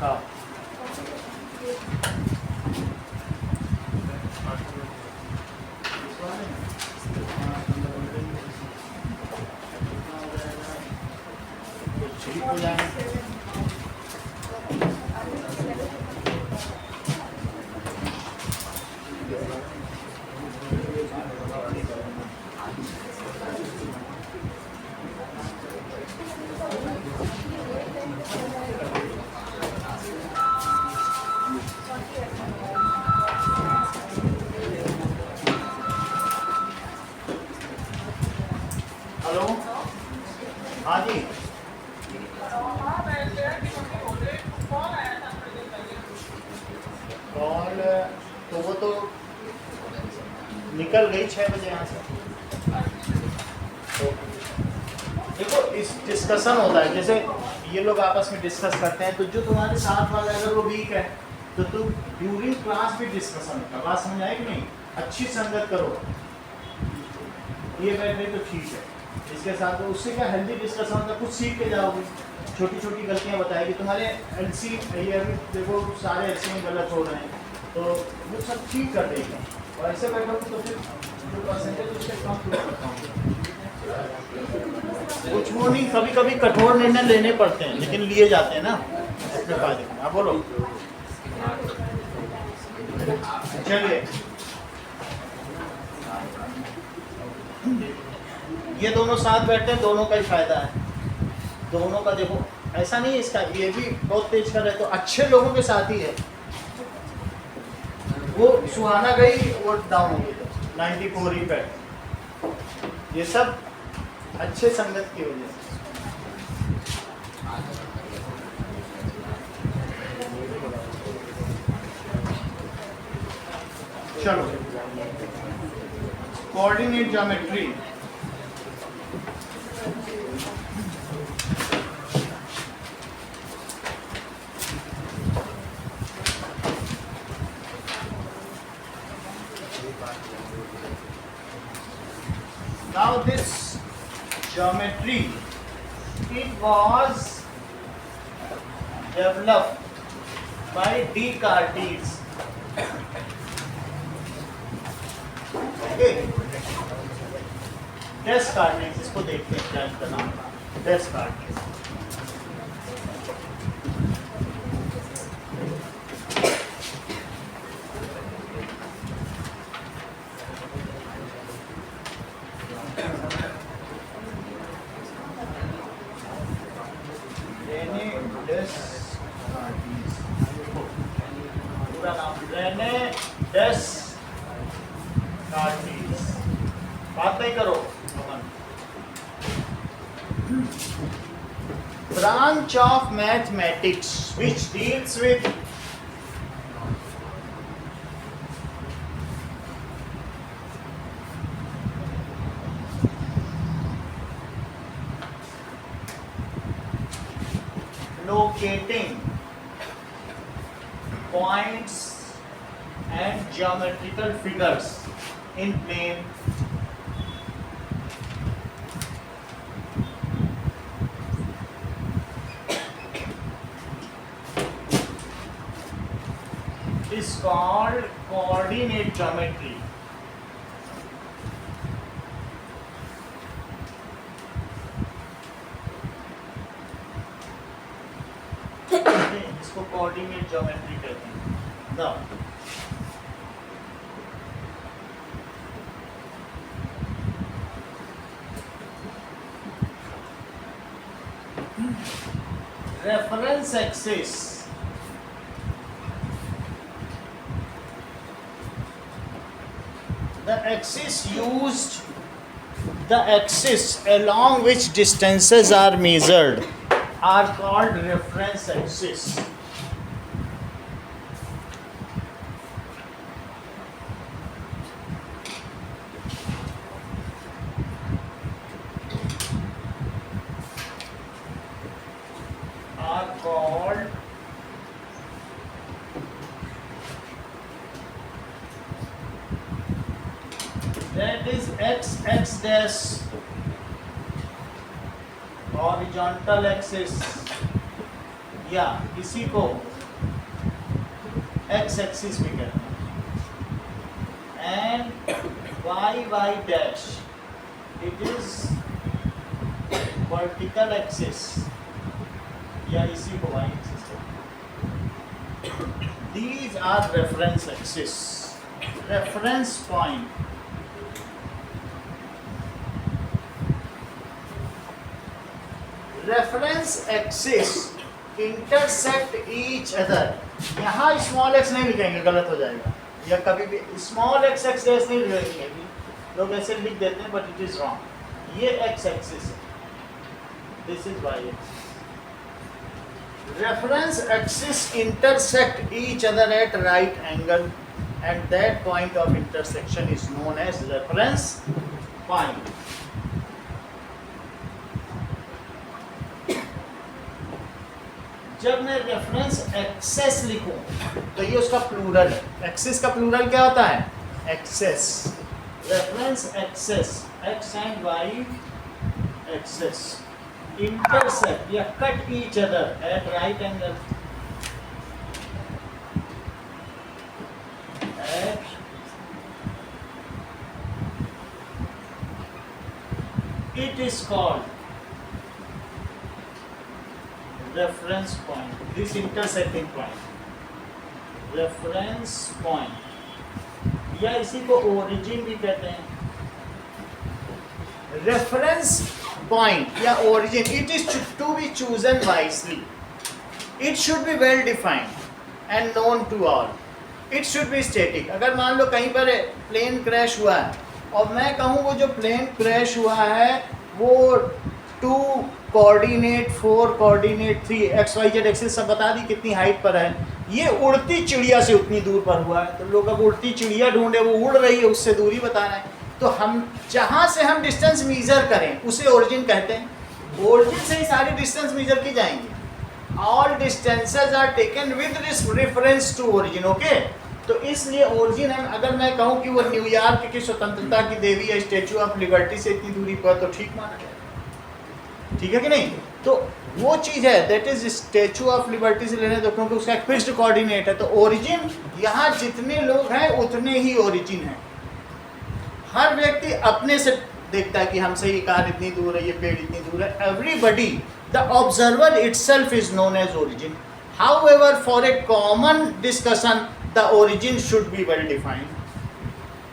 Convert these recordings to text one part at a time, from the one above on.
हाँ ठीक हो जाएगा। हेलो हाँ जी कॉल तो वो तो निकल गई 6 बजे यहाँ से। तो देखो इस डिस्कशन होता है, जैसे ये लोग आपस में डिस्कस करते हैं, तो जो तुम्हारे साथ वाला अगर वो वीक है तो तुम ड्यूरिंग क्लास भी डिस्कशन होता है। बात समझ आए कि नहीं? अच्छी संगत करो, ये बैठ रहे तो ठीक है, इसके साथ तो उससे क्या हेल्दी डिस्कशन होता है, कुछ सीख के जाओगे। छोटी छोटी गलतियाँ बताएगी तुम्हारे एलसी, ये अभी देखो सारे एलसी में गलत हो रहे हैं, तो वो सब ठीक कर देगा। और ऐसे बैठोगे तो फिर जो परसेंटेज उससे कम पूरा करता हूँ। कुछ वो नहीं, कभी कभी कठोर निर्णय लेने पड़ते हैं, लेकिन लिए जाते हैं ना अपने फायदे में। आप बोलो। चलिए ये दोनों साथ बैठते हैं, दोनों का ही फायदा है। दोनों का देखो ऐसा नहीं है, इसका ये भी बहुत तेज कर रहे, तो अच्छे लोगों के साथ ही है। वो सुहाना गई, वो डाउन हो गई 94 ही पे। ये सब अच्छे संगत की वजह से। चलो coordinate geometry. Now this geometry, it was developed by Descartes. Okay. Descartes, इसको देखते हैं क्या इसका नाम था। Descartes. पूरा नाम रेने डेस्कार्टिस। बात नहीं करो। Branch of mathematics which deals with locating points and geometrical figures in plane is called coordinate geometry. इसको कोऑर्डिनेट ज्योमेट्री कहते हैं। Now, reference axis the axis along which distances are measured are called reference axis. That is x dash horizontal axis, या इसी को x axis भी कहते हैं, and Y Y dash it is vertical axis या इसी को Y axis. These are reference axis, reference point. Reference axis intersect each other. यहाँ स्मॉल एक्स नहीं लिखेंगे, गलत हो जाएगा, या कभी भी स्मॉल एक्स एक्सेस नहीं लिखेंगे, लोग ऐसे लिख देते हैं बट इट इज रॉन्ग। ये एक्स एक्सिस है, this is Y axis. Reference axis intersect each other at right angle, and that point of intersection is known as reference point. जब मैं रेफरेंस एक्सेस लिखूं तो ये उसका प्लूरल है। Axis का प्लूरल क्या होता है? Axes. Reference axes, X and Y axes, intersect या cut each other at right angle, at it is called reference point. This intersecting point, reference point, या इसी को origin भी कहते हैं। reference point या origin, it is to be chosen wisely, it should be well defined and known to all, it should be static। अगर मान लो कहीं पर प्लेन क्रैश हुआ है और मैं कहूँ वो जो प्लेन क्रैश हुआ है वो 2 coordinate 4 coordinate 3 X Y Z axis सब बता दी कितनी हाइट पर है, ये उड़ती चिड़िया से उतनी दूर पर हुआ है, तो लोग अब उड़ती चिड़िया ढूंढे, वो उड़ रही है उससे दूरी बताना है, तो हम जहाँ से हम डिस्टेंस मीजर करें उसे ओरिजिन कहते हैं। ओरिजिन से ही सारी डिस्टेंस मीजर की जाएंगी। All distances are taken with reference to origin, okay. तो इसलिए ओरिजिन है, अगर मैं कहूँ कि वो न्यूयॉर्क की स्वतंत्रता की देवी या स्टैचू ऑफ लिबर्टी से इतनी दूरी पर, तो ठीक माना जाए, ठीक है कि नहीं? तो वो चीज़ है, that is statue of liberty से लेने दो, क्योंकि उसका एक फिक्स्ड कोऑर्डिनेट है। तो ओरिजिन यहाँ जितने लोग हैं उतने ही ओरिजिन है। हर व्यक्ति अपने से देखता है कि हमसे ये कार इतनी दूर है, ये पेड़ इतनी दूर है। Everybody, the observer itself is known as origin. However for a common discussion the origin should be well defined.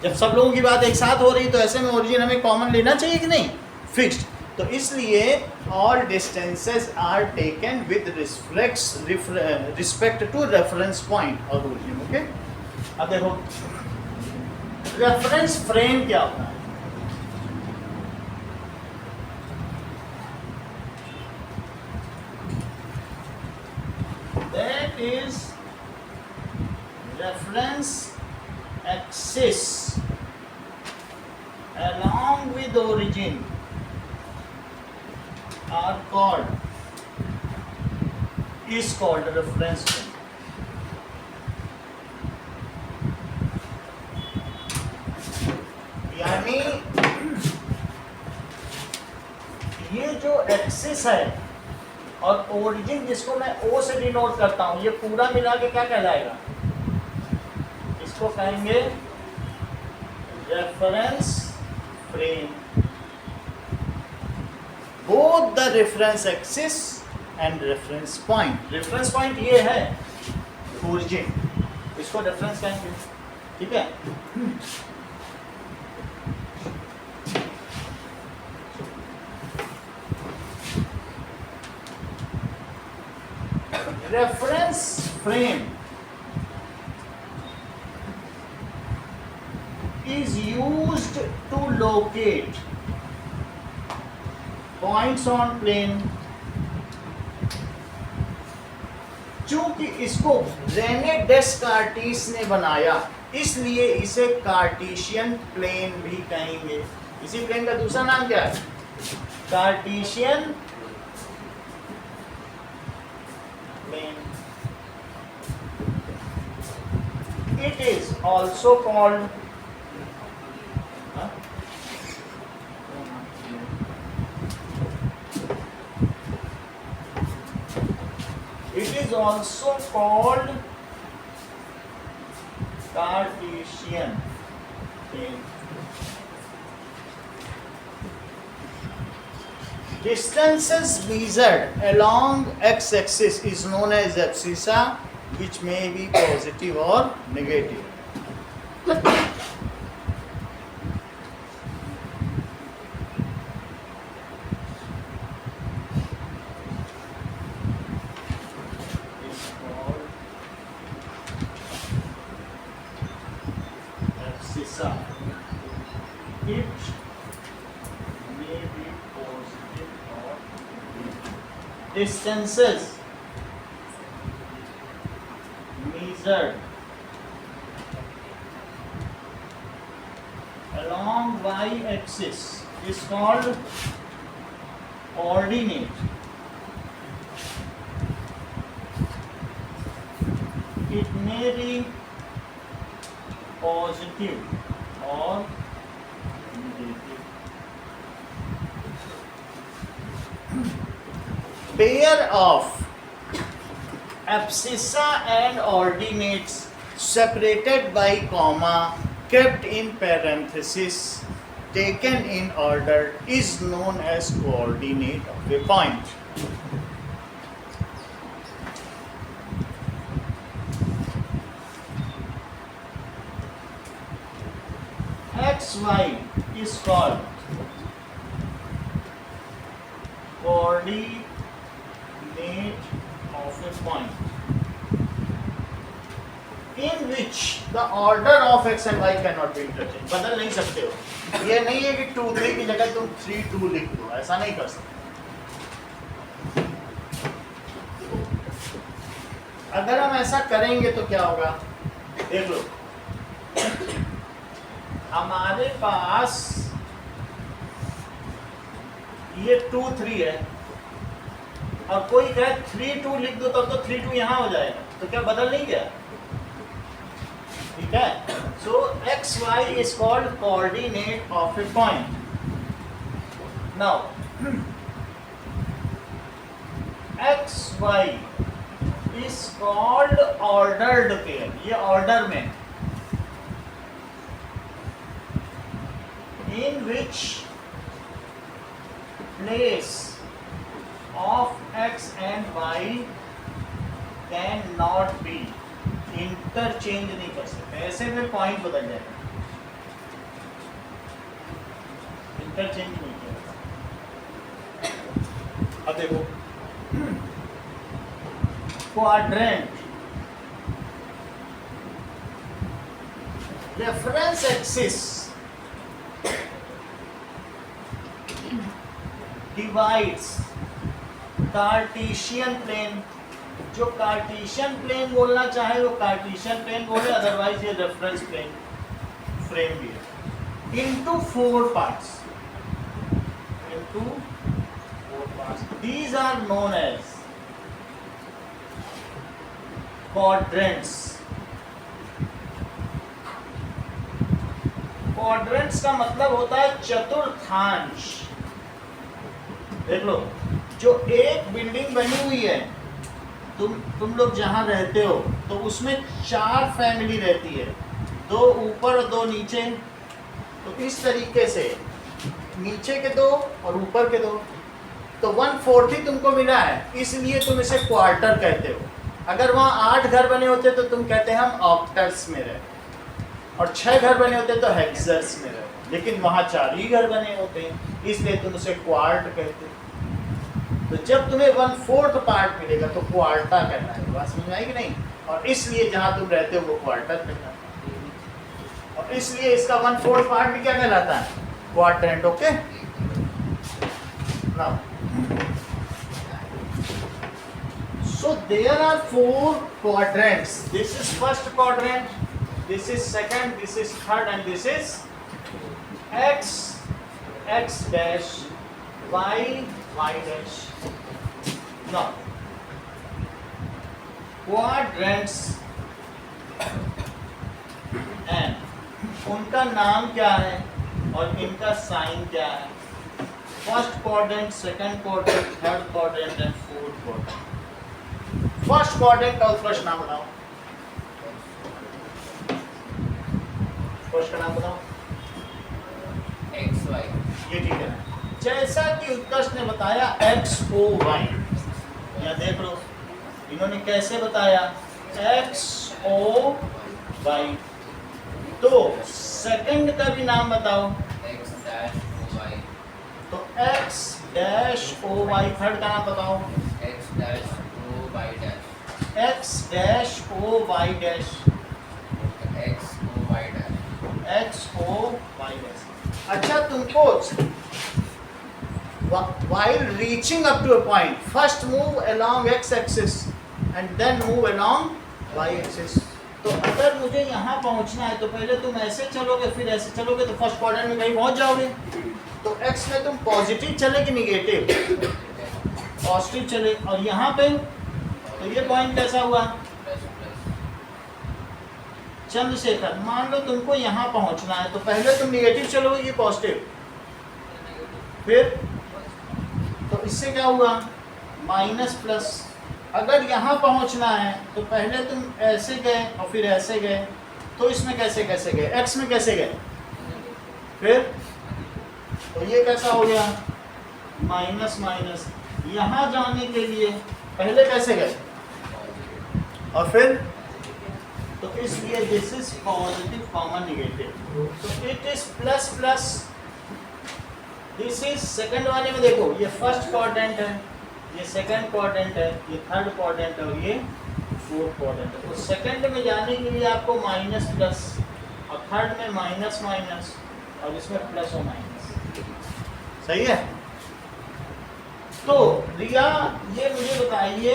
जब सब लोगों की बात एक साथ हो रही तो ऐसे में ओरिजिन हमें कॉमन लेना चाहिए कि नहीं, फिक्स्ड। तो इसलिए all distances are taken with respect to reference point और ओरिजिन, ओके। अब देखो रेफरेंस फ्रेम क्या होता है? That is reference axis along with origin are called, is called reference frame। यानी ये जो एक्सिस है और ओरिजिन जिसको मैं ओ से डिनोट करता हूं, ये पूरा मिला के क्या कहलाएगा? इसको कहेंगे reference frame. Both the reference axis and reference point. Reference point ये है ओरिजिन, इसको रेफरेंस कहेंगे, ठीक है। reference frame is used to locate points on plane। चूंकि इसको रेने डेस्कार्टिस ने बनाया इसलिए इसे कार्टेशियन प्लेन भी कहेंगे। इसी प्लेन का दूसरा नाम क्या है? Cartesian plane। It is also called It is also called Cartesian plane. Distances measured along x-axis is known as abscissa, which may be positive or negative. It's called abscissa. It may be positive or negative. Distances measured along y-axis is called ordinate. It may be positive or negative. Pair of abscissa and ordinates separated by comma, kept in parenthesis, taken in order, is known as coordinate of a point. XY is called coordinate of a point in which the order of x and y cannot be interchanged. बदल नहीं सकते हो. ये नहीं है कि 2 3 की जगह तुम 3 2 लिख दो, ऐसा नहीं कर सकते. अगर हम ऐसा करेंगे तो क्या होगा, देख लो. हमारे पास ये 2 3 है और कोई कहे 3 2 लिख दो, तब तो 3 2 यहाँ हो जाएगा, तो क्या बदल नहीं गया? ठीक है. So x y is called coordinate of a point. Now x y is called ordered pair. ये ऑर्डर में, in which place of x and y cannot be interchange नहीं कर सकते. ऐसे में पॉइंट बदल जाएगा, इंटरचेंज नहीं किया. अब देखो quadrant, reference axis divides Cartesian plane. जो कार्टेशियन प्लेन बोलना चाहे वो कार्टेशियन प्लेन बोले, अदरवाइज ये रेफरेंस प्लेन फ्रेम भी है. Into 4 parts. These are known as quadrants. Quadrants का मतलब होता है चतुर्थांश. देख लो, जो एक बिल्डिंग बनी हुई है, तुम लोग जहाँ रहते हो तो उसमें 4 फैमिली रहती है, 2 ऊपर 2 नीचे. तो इस तरीके से नीचे के 2 और ऊपर के 2, तो 1/4 ही तुमको मिला है, इसलिए तुम इसे क्वार्टर कहते हो. अगर वहाँ 8 घर बने होते तो तुम कहते हैं हम ऑक्टर्स में रहे, और 6 घर बने होते तो हेक्सर्स में रहे. लेकिन वहाँ 4 ही घर बने होते हैं, इसलिए तुम उसे क्वार्ट कहते हो. तो जब तुम्हें 1/4 पार्ट मिलेगा तो क्वार्टा कहना है. बात समझ में आई कि नहीं? और इसलिए जहाँ तुम रहते हो वो क्वार्टर कहलाता है, और इसलिए इसका 1/4 पार्ट भी क्या कहलाता है? Quadrant. Okay. Now so there are 4 quadrants. This is first quadrant, this is second, this is third, and this is x dash, y dash. Now quadrants and उनका नाम क्या है और इनका साइन क्या है? First quadrant, second quadrant, third quadrant and fourth quadrant. First quadrant का उत्कृष्ट नाम बताओ। फर्स्ट का नाम बताओ। X Y. ये ठीक है। जैसा कि उत्कर्ष ने बताया एक्स ओ वाई, या देख लो इन्होंने कैसे बताया एक्स ओ वाई। तो सेकंड का भी नाम बताओ। X dash o y. तो x dash o y. Third का नाम बताओ। X dash o y dash. X dash o y dash. X o y dash. X o y dash. अच्छा तुमको while reaching up to a point first move along x axis and then move along y axis। तो अगर मुझे यहाँ पहुँचना है तो पहले तुम ऐसे चलोगे फिर ऐसे चलोगे तो फर्स्ट क्वाड्रेंट में कहीं पहुँच जाओगे। तो x में तुम पॉजिटिव चले कि निगेटिव? पॉजिटिव चले। और यहाँ पे तो ये पॉइंट कैसा हुआ? चंद्रशेखर मान लो तुमको यहाँ पहुँचना है तो पहले तुम निगेटिव चलोगे कि पॉजिटिव? फिर तो इससे क्या हुआ? Minus plus. अगर यहाँ पहुँचना है तो पहले तुम ऐसे गए और फिर ऐसे गए, तो इसमें कैसे कैसे गए? एक्स में कैसे गए? फिर तो ये कैसा हो गया? Minus minus. यहाँ जाने के लिए पहले कैसे गए और फिर तो इसलिए this is positive common negative. तो it is plus plus. This is second वाले में देखो ये फर्स्ट क्वाड्रेंट है, ये सेकंड क्वाड्रेंट है, ये थर्ड क्वाड्रेंट है और ये फोर्थ क्वाड्रेंट है। तो सेकंड में जाने के लिए आपको माइनस प्लस और थर्ड में माइनस माइनस और इसमें प्लस और माइनस। सही है? तो रिया ये मुझे बताइए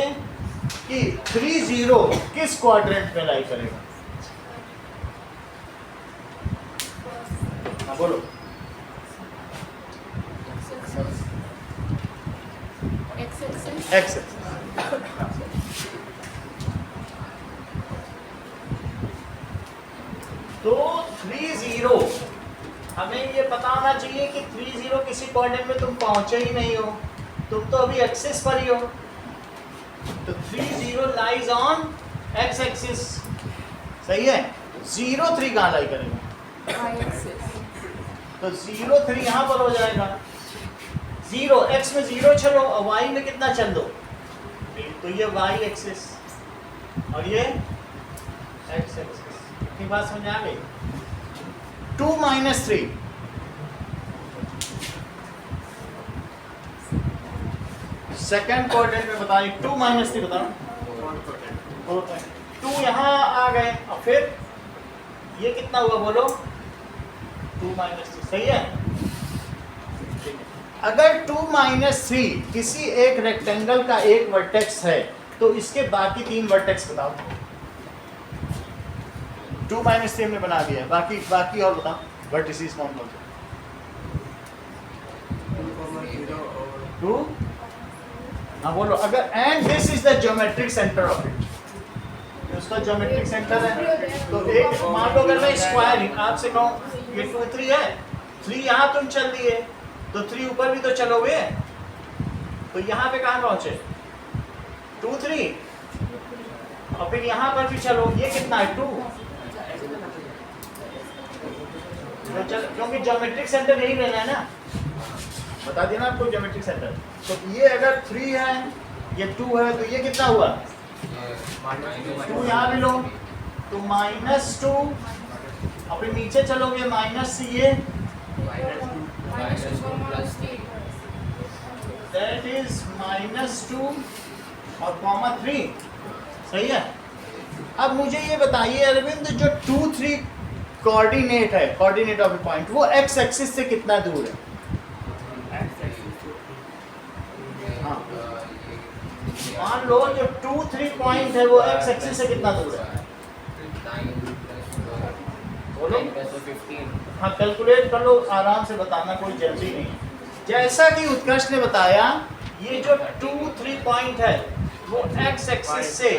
कि 30 किस क्वाड्रेंट में लाई करेगा? हाँ बोलो। एक्स। तो 30 हमें ये पता होना चाहिए कि 30 किसी क्वाड्रेंट में तुम पहुंचे ही नहीं हो, तुम तो अभी एक्सिस पर ही हो। तो 30 लाइज ऑन एक्स एक्सिस। सही है? 03 कहाँ लाई करेगा? तो 03 यहाँ पर हो जाएगा। 0 x में 0 चलो और y में कितना चल दो? तो ये y एक्सिस और ये x एक्सिस। इतनी बात समझ आ गई? 2 - 3 सेकंड क्वाड्रेंट में बताइए। 2 - 3 बताओ। 2 यहाँ आ गए और फिर ये कितना हुआ बोलो? 2 - 3। सही है? अगर 2 - 3 किसी एक रेक्टेंगल का एक वर्टेक्स है तो इसके बाकी 3 वर्टेक्स बताओ। 2 - 3 हमने बना दिया है, बाकी और बताओ वर्टिसेस कौन कौन से? 2। हाँ बोलो। अगर and this is the geometric centre of it, उसका ज्योमेट्रिक सेंटर है। तो एक मान लो अगर मैं स्क्वायर आपसे कहूँ ये 2 3 है, 3 यहाँ तुम चल दिए तो 3 ऊपर भी तो चलोगे, तो यहाँ पे कहाँ पहुंचे? 2 3 और फिर यहाँ पर भी चलो। ये कितना है? 2। क्योंकि ज्योमेट्रिक सेंटर यही रहना है ना, बता देना आपको ज्योमेट्रिक सेंटर। तो ये अगर 3 है, ये 2 है, तो ये कितना हुआ? 2 यहाँ भी लो तो -2 और फिर नीचे चलोगे माइनस ये दैट इज -2 और कॉमा 3। सही है? अब मुझे ये बताइए अरविंद, जो 2 3 कोऑर्डिनेट है, कोऑर्डिनेट ऑफ ए पॉइंट, वो एक्स एक्सिस से कितना दूर है? हाँ मान लो जो 2 3 पॉइंट है वो एक्स एक्सिस से कितना दूर है? बोलो। हाँ कैलकुलेट कर लो, आराम से बताना, कोई जल्दी नहीं। जैसा कि उत्कर्ष ने बताया ये जो 2 3 पॉइंट है वो एक्स एक्सिस से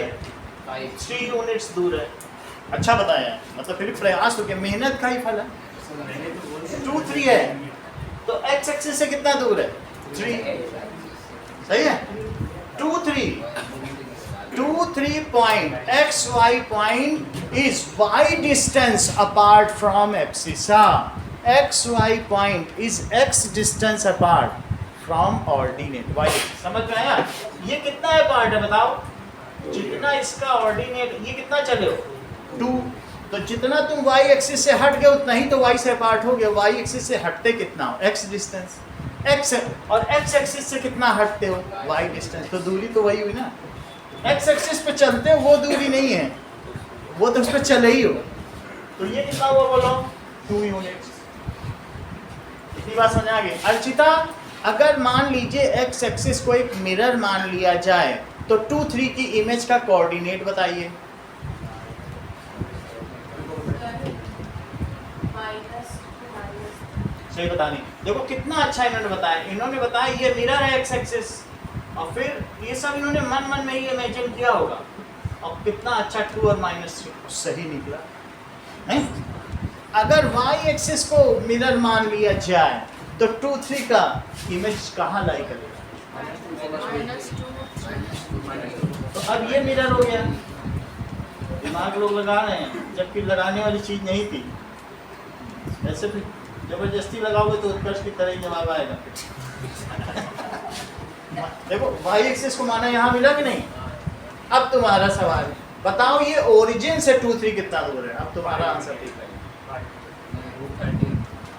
3 यूनिट्स दूर है। अच्छा बताया, मतलब फिर प्रयास तो क्या, मेहनत का ही फल है। 2 3 है तो एक्स एक्सिस से कितना दूर है? 3। सही है? 2 3 3 point x y point is y distance apart from abscissa. x y point is x distance apart from ordinate y. समझ में आया? ये कितना अपार्ट है बताओ? जितना इसका ऑर्डिनेट, ये कितना चले हो 2, तो जितना तुम y एक्सिस से हट गए उतना ही तो y से अपार्ट हो गया। y एक्सिस से हटते कितना हो? x डिस्टेंस x है, और x एक्सिस से कितना हटते हो? y डिस्टेंस, तो दूरी तो वही हुई ना। x एक्सिस पे चलते हो वो दूरी नहीं है, वो तो उस पर चले ही हो। तो ये कितना हुआ बोलो? 2 यूनिट्स। इतनी बात समझ आ गई? अर्चिता, अगर मान लीजिए x एक्सिस को एक मिरर मान लिया जाए तो 2, 3 की इमेज का कोऑर्डिनेट बताइए। सही बता नहीं, देखो कितना अच्छा इन्होंने बताया। इन्होंने बताया ये मिरर है एक्स एक्सिस, और फिर ये सब इन्होंने मन में ही इमेजिन किया होगा, और कितना अच्छा 2 और -3 सही निकला है। अगर y एक्सिस को मिरर मान लिया जाए तो 2, 3 का इमेज कहाँ लाई करेगा? तो अब ये मिरर हो गया। दिमाग लोग लगा रहे हैं जबकि लगाने वाली चीज नहीं थी। ऐसे भी जबरदस्ती लगाओगे तो उत्कर्ष की तरह ही जवाब आएगा। देखो y एक्सिस को माना यहाँ मिला कि नहीं? अब तुम्हारा सवाल बताओ, ये ओरिजिन से 2, 3 कितना दूर है? अब तुम्हारा आंसर ठीक है।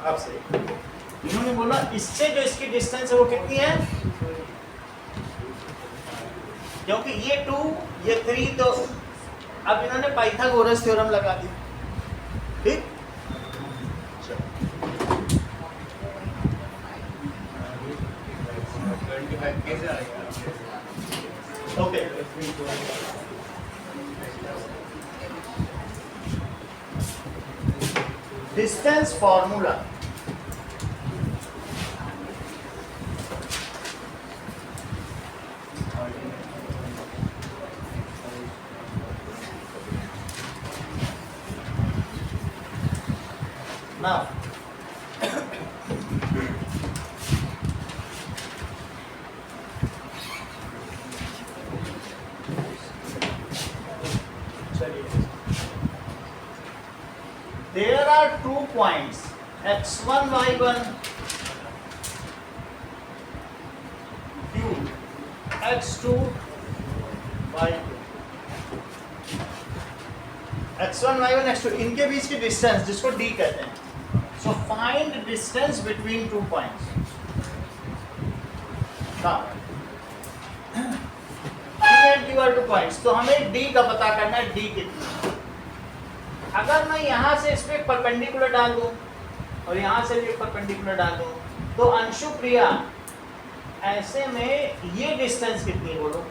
अब सही, इन्होंने बोला इससे जो इसकी डिस्टेंस है वो कितनी है, क्योंकि ये 2 ये 3, तो अब इन्होंने पाइथागोरस थ्योरम लगा दी। ठीक, okay. Distance formula, now there are 2 points x1 y1 q x2 y2 x1 y1 x2 इनके बीच की डिस्टेंस जिसको d कहते हैं। So find distance between 2 points. P&Q 2 points, तो हमें d का पता करना है, d कितना। अगर मैं यहाँ से इस पे परपेंडिकुलर डाल दूं और यहाँ से भी परपेंडिकुलर डाल दूं, तो अंशु प्रिया ऐसे में ये डिस्टेंस कितनी है बोलो?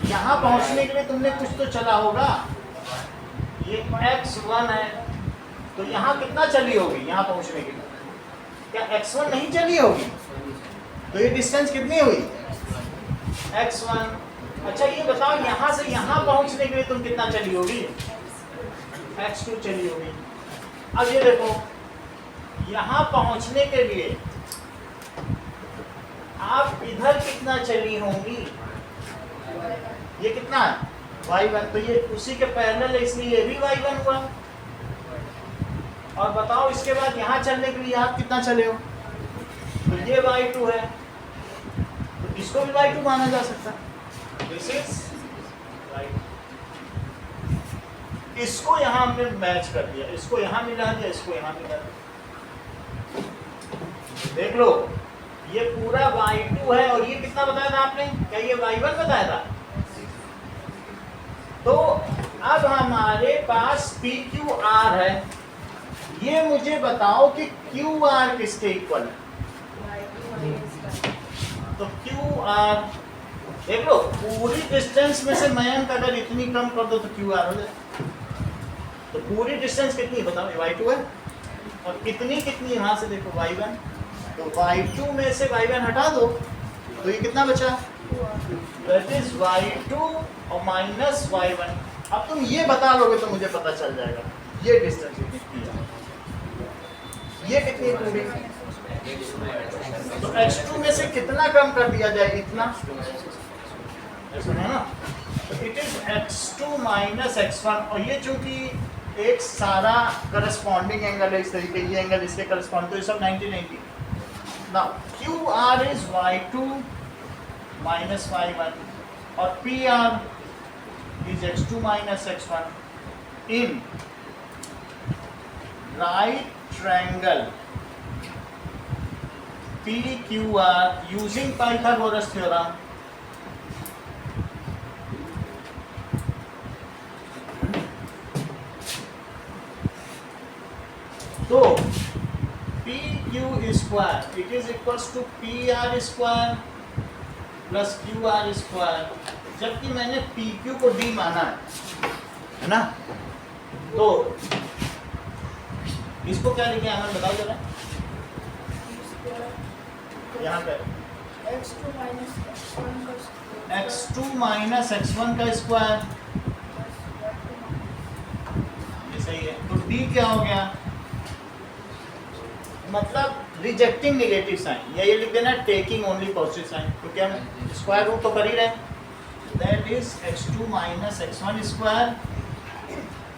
यहाँ पहुँचने के लिए तुमने कुछ तो चला होगा। ये x1 है, तो यहाँ कितना चली होगी यहाँ पहुँचने के लिए? क्या x1 नहीं चली होगी? तो ये डिस्टेंस कितनी हुई? x1। अच्छा ये बताओ यहाँ से यहाँ पहुँचने के लिए तुम कितना चली होगी? x2 चली होगी। अब ये देखो, यहाँ पहुँचने के लिए आप इधर कितना चली होंगी? ये कितना है? y1, तो ये उसी के पैरेलल है, इसलिए ये भी y1 हुआ। और बताओ इसके बाद यहाँ चलने के लिए आप कितना चले हो? तो ये y2 है, तो इसको भी y2 माना जा सकता है। This is right. इसको यहाँ हमने मैच कर दिया, इसको यहाँ मिला दिया, इसको यहाँ मिला दिया। देख लो ये पूरा y2 है, और ये कितना बताया था आपने? क्या ये y1 बताया था? तो अब हमारे पास PQR है, ये मुझे बताओ कि QR किसके इक्वल है? तो QR देख लो, पूरी डिस्टेंस में से मयंक अगर इतनी कम कर दो तो QR हो जाए। तो पूरी डिस्टेंस कितनी बताओ? y2 है, और कितनी कितनी यहाँ से देखो y1, तो y2 में से y1 हटा दो तो ये कितना बचा? दैट इज y2 और माइनस y1। अब तुम ये बता लोगे तो मुझे पता चल जाएगा ये डिस्टेंस कितनी है, ये कितनी पूरी तो x2 में से कितना कम कर दिया जाए, इतना, ऐसा है ना। तो it is x2 minus x1, और ये चूंकि एक सारा करस्पॉन्डिंग एंगल है इस तरीके, ये एंगल इसके करस्पॉन्ड, तो ये सब 90-90। Now QR is y2 minus y1 और PR is x2 minus x1 in right triangle PQR using Pythagoras theorem। तो PQ square it is equals to PR square plus QR square, जबकि मैंने PQ को D माना है ना। तो इसको क्या लिखे अमन, बताओ जरा। यहाँ पे x2 माइनस x1 का स्क्वायर x2 माइनस x1 का स्क्वायर, ये सही है। तो D क्या हो गया, मतलब रिजेक्टिंग नेगेटिव साइन, या ये लिख देना टेकिंग ओनली पॉजिटिव साइन, क्योंकि हम स्क्वायर रूट तो कर ही रहे हैं। That is x2 minus x1 square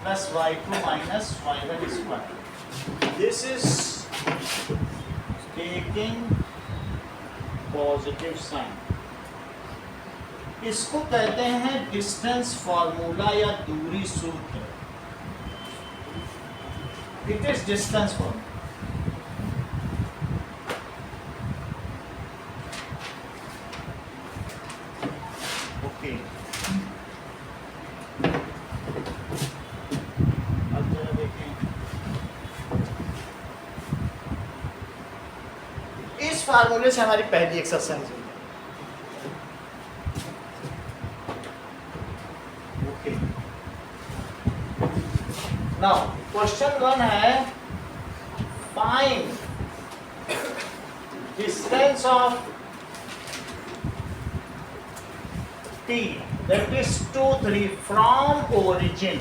plus y2 minus y1 square. This is taking positive sign. इसको कहते हैं डिस्टेंस फॉर्मूला या दूरी सूत्र। It is distance formula. Okay, अब जरा देखें, इस फार्मूले से हमारी पहली एक्सरसाइज हुई। ओके, नाउ क्वेश्चन 1 है find distance of T that is 2, 3 from origin।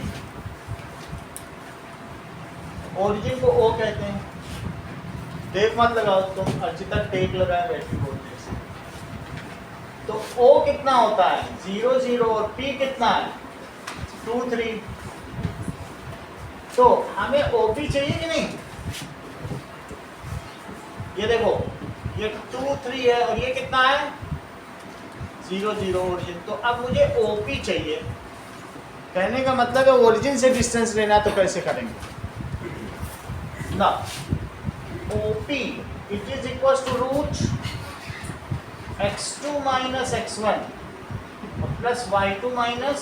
origin को O कहते हैं। टेक मत लगाओ तुम, अर्चिता टेक लगाए बैठी बोलते से। तो O कितना होता है 0, 0 और P कितना है 2, 3। तो हमें OP चाहिए कि नहीं, ये देखो ये 2, 3 है और ये कितना है 0, 0 ओरिजिन। तो अब मुझे OP चाहिए, कहने का मतलब है ओरिजिन से डिस्टेंस लेना, तो कैसे करेंगे ना। OP it is equal to root x2 minus x1 plus y2 minus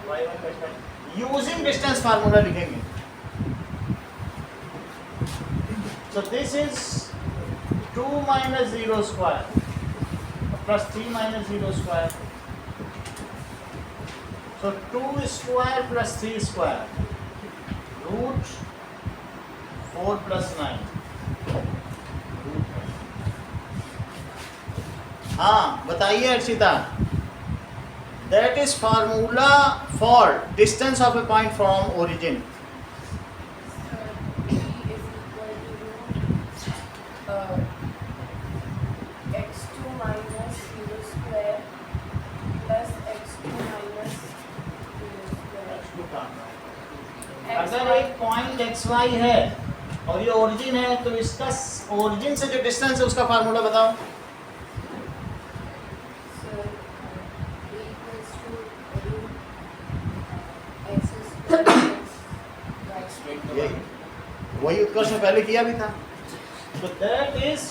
y1 using distance formula लिखेंगे। So this is 2 minus 0 square plus 3 minus 0 square, so 2 square plus 3 square root 4 plus 9। हाँ बताइए Archita. That is formula for distance of a point from origin. T is equal to x2 minus 0 square plus x2 minus 0 square। अगर एक point xy है और ये origin है, तो इसका ओरिजिन से जो डिस्टेंस है उसका फार्मूला बताओ। So A equals to root x square plus y यही वही उत्कर्ष में पहले किया भी था। तो that is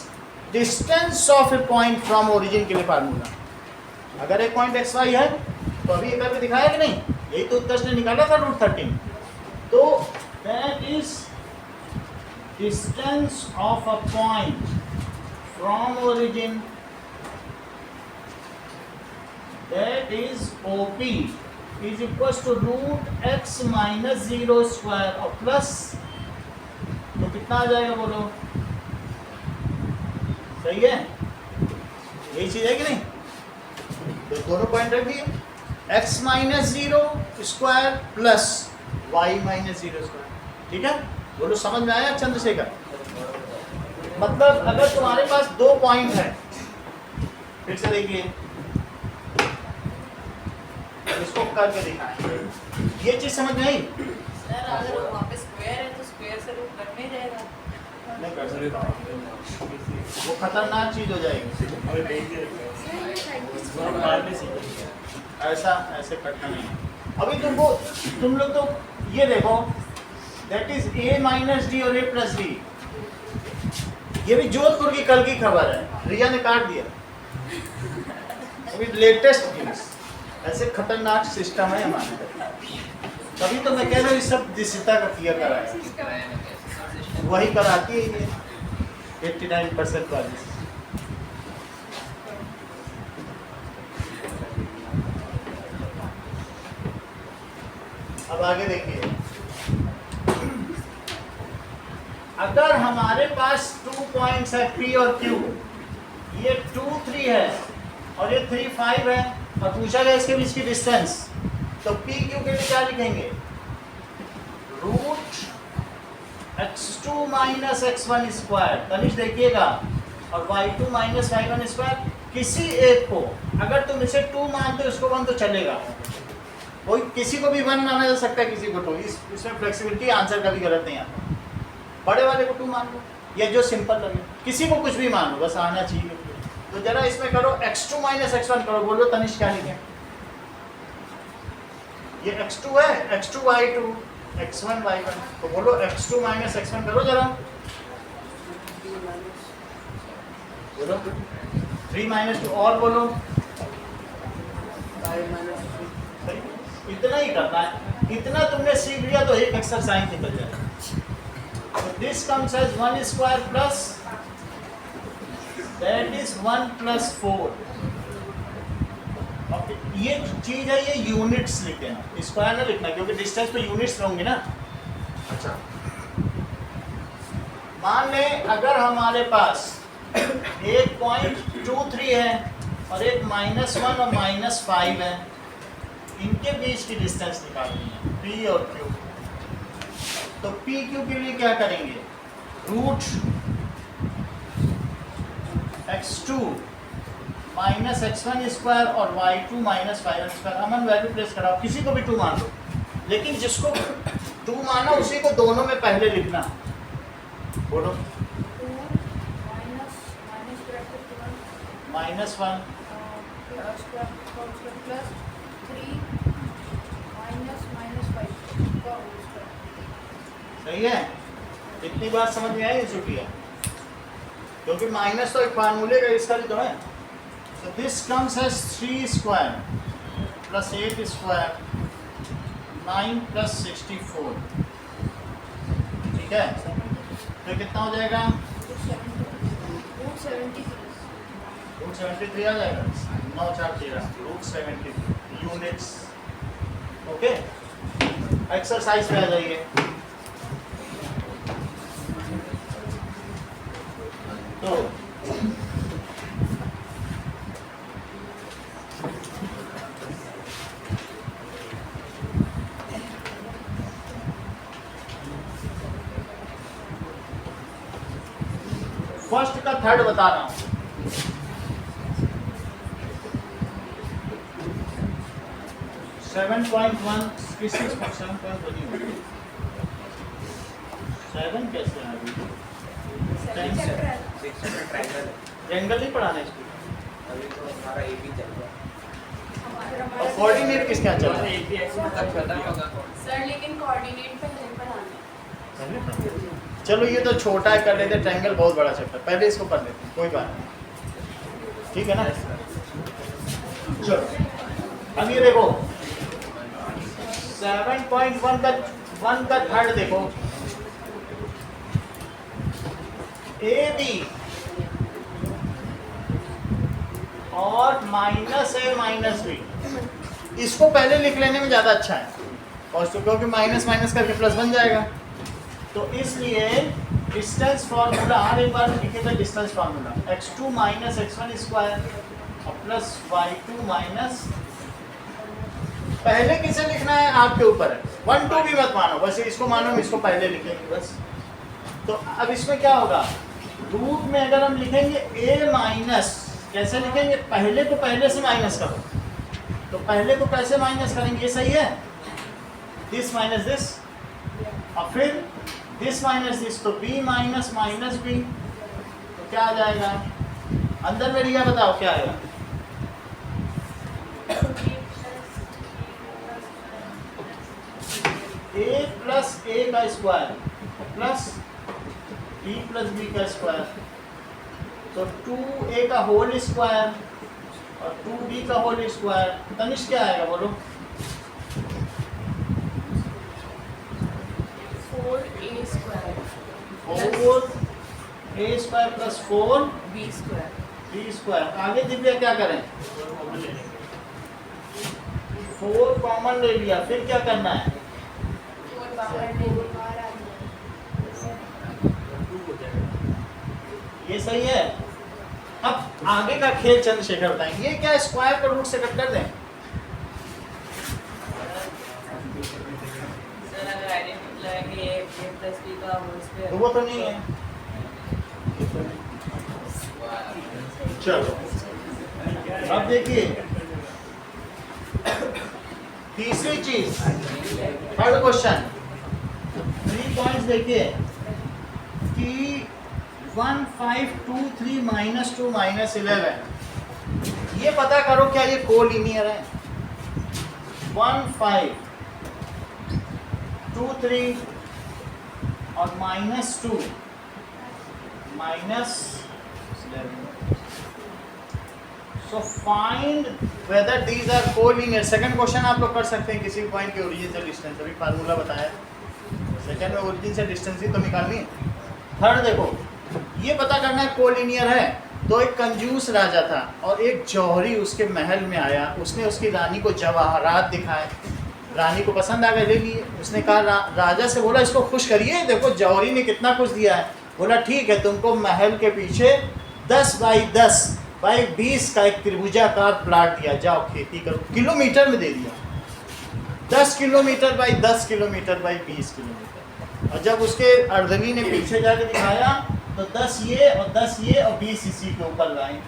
distance of a point from origin के लिए फार्मूला। अगर एक पॉइंट xy है तो अभी ये करके दिखाया कि नहीं, यही तो उत्कर्ष ने निकाला था रूट 13। तो that is distance of a point from origin, that is OP is equal to root x minus 0 square और प्लस, तो कितना आ जाएगा बोलो, सही है, यही चीज है कि नहीं। तो दोनों पॉइंट रख दिए, x minus 0 square plus y minus 0 square. ठीक है, बोलो समझ में आया चंद्रशेखर। मतलब अगर तुम्हारे पास 2 पॉइंट है, फिर से देखिए इसको करके दिखाएं, ये चीज समझ में आई? सर अगर वहाँ पे स्क्वायर है तो स्क्वायर से रूट कट में जाएगा। नहीं कर सकता, वो खतरनाक चीज हो जाएगी। ऐसा ऐसे कटना नहीं। अभी तुम लोग तो ये देखो, that is a minus D और a प्लस डी। ये भी जोधपुर की कल की खबर है, रिया ने काट दिया। अभी लेटेस्ट न्यूज, ऐसे खतरनाक सिस्टम है हमारे। तभी तो मैं कह रहा हूँ सब दिशा का किया करा है, वही कराती है ये 89% वाली। अब आगे देखिए, अगर हमारे पास 2 पॉइंट्स है P और Q, ये 2, 3 है और ये 3, 5 है, और पूछा गया इसके बीच की डिस्टेंस, तो P, Q के लिए क्या लिखेंगे? Root x2 minus x1 square, Tanish देखिएगा, और y2 माइनस y1 स्क्वायर। किसी एक को अगर तुम इसे 2 मानते हो, इसको 1 तो चलेगा, कोई किसी को भी 1 माना जा सकता है, किसी को 2, इसमें फ्लेक्सिबिलिटी, आंसर का भी गलत नहीं आता। बड़े वाले को 2 मान लो, या जो सिंपल लगे, किसी को कुछ भी मान लो, बस आना चाहिए। तो जरा इसमें करो x2 माइनस x1 करो, बोलो तनिष क्या लिखें? ये x2 है, x2 y2, x1 y1, तो बोलो x2 माइनस x1 करो जरा, बोलो 3 माइनस 2, और बोलो इतना ही करना है। इतना तुमने सीख लिया तो एक एक्सरसाइज निकल जाएगा। So this comes as 1 square plus, that is 1 plus 4। अब ये चीज है, ये यूनिट्स लिख देना, स्क्वायर ना लिखना, क्योंकि डिस्टेंस पे यूनिट्स होंगे ना। अच्छा, मान लें अगर हमारे पास एक पॉइंट 2, 3 है और एक -1 और -5 है, इनके बीच की डिस्टेंस निकालनी है P और Q। तो P Q के लिए क्या करेंगे? Root x2 minus x1 square और y2 माइनस y1 स्क्वायर। अमन वैल्यू प्लेस कराओ, किसी को भी 2 मान लो, लेकिन जिसको 2 माना उसी को दोनों में पहले लिखना। बोलो -1 सही है? इतनी बात समझ में आई छुट्टियाँ? क्योंकि माइनस तो एक फार्मूले का इसका भी तो है। So this comes as 3 square plus 8 square 9 plus 64। ठीक है, तो कितना हो जाएगा? रूट 73 आ जाएगा। 9 4 13 रूट 73 यूनिट्स। ओके, एक्सरसाइज पे आ जाइए। तो फर्स्ट का थर्ड बता रहा हूं। सेवन पॉइंट वन किस चीज पर 7.1 बनी हुई? 7 कैसे आ गई? ट्रायंगल नहीं पढ़ाना इसको। अभी तो हमारा AB चल रहा है। और कोऑर्डिनेट किसके यहाँ चल रहा है? सर लेकिन कोऑर्डिनेट पहले पढ़ाना है। चलो ये तो छोटा है, कर लेते। ट्रायंगल बहुत बड़ा चैप्टर, पहले इसको पढ़ लेते हैं, कोई बात नहीं, ठीक है ना? चलो अब ये देखो 7.1 का थर्ड देखो, AB और -A -B, इसको पहले लिख लेने में ज़्यादा अच्छा है, और क्योंकि माइनस माइनस करके प्लस बन जाएगा। तो इसलिए डिस्टेंस फार्मूला, हर एक बार लिखे थे distance formula, x2 minus x1 square और प्लस y2 माइनस, पहले किसे लिखना है आपके ऊपर है, 1 2 भी मत मानो, बस इसको मानो, इसको पहले लिखेंगे बस। तो अब इसमें क्या होगा, रूट में अगर हम लिखेंगे a माइनस, कैसे लिखेंगे, पहले को पहले से माइनस करो, तो पहले को कैसे माइनस करेंगे, ये सही है, दिस माइनस दिस, और फिर दिस माइनस दिस, तो b माइनस माइनस b, तो क्या आ जाएगा, अंदर में लिया, बताओ क्या आएगा, a प्लस a का square plus b plus b का स्क्वायर, तो 2a का होल स्क्वायर और 2b का होल स्क्वायर, तनिष्क क्या आएगा बोलो, 4a square 4a square plus 4b b square square. आगे दिव्या क्या करें, 4 कॉमन ले लिया, फिर क्या करना है, 4 बाहर ये सही है। अब आगे का खेल चंद्रशेखर बताएंगे, ये क्या स्क्वायर को रूट से कट कर दें, सर अगर आइडेंटिटी लगाएंगे a plus b का होल तो स्क्वायर, वो तो नहीं है। चलो अब देखिए तीसरी चीज, थर्ड क्वेश्चन, 3 पॉइंट्स देखिए कि 1 5 2 3 -2 -11, ये पता करो क्या ये कोलिनियर है, 1 5 2 3 और -2 -11, so find whether these are collinear। Second question आप लोग कर सकते हैं, किसी भी पॉइंट के ओरिजिन से डिस्टेंस, अभी फार्मूला बताया, सेकंड में ओरिजिन से डिस्टेंस ही तो निकालनी है। थर्ड देखो, ये पता करना है कोलिनियर है, तो एक कंजूस राजा था और एक जौहरी उसके महल में आया, उसने उसकी रानी को जवाहरात दिखाए, रानी को पसंद आ गए, ले लिए, उसने कहा राजा से बोला इसको खुश करिए, देखो जौहरी ने कितना कुछ दिया है, बोला ठीक है, तुमको महल के पीछे 10 बाई 10 बाई 20 का एक त्रिभुजाकार प्लाट दिया, जाओ खेती करो, किलोमीटर में दे दिया, 10 kilometre by 10 kilometre by 20 kilometre, और जब उसके अर्दनी ने पीछे जाके दिखाया तो 10 ये और 10 ये और 20 इसी के ऊपर लाइन,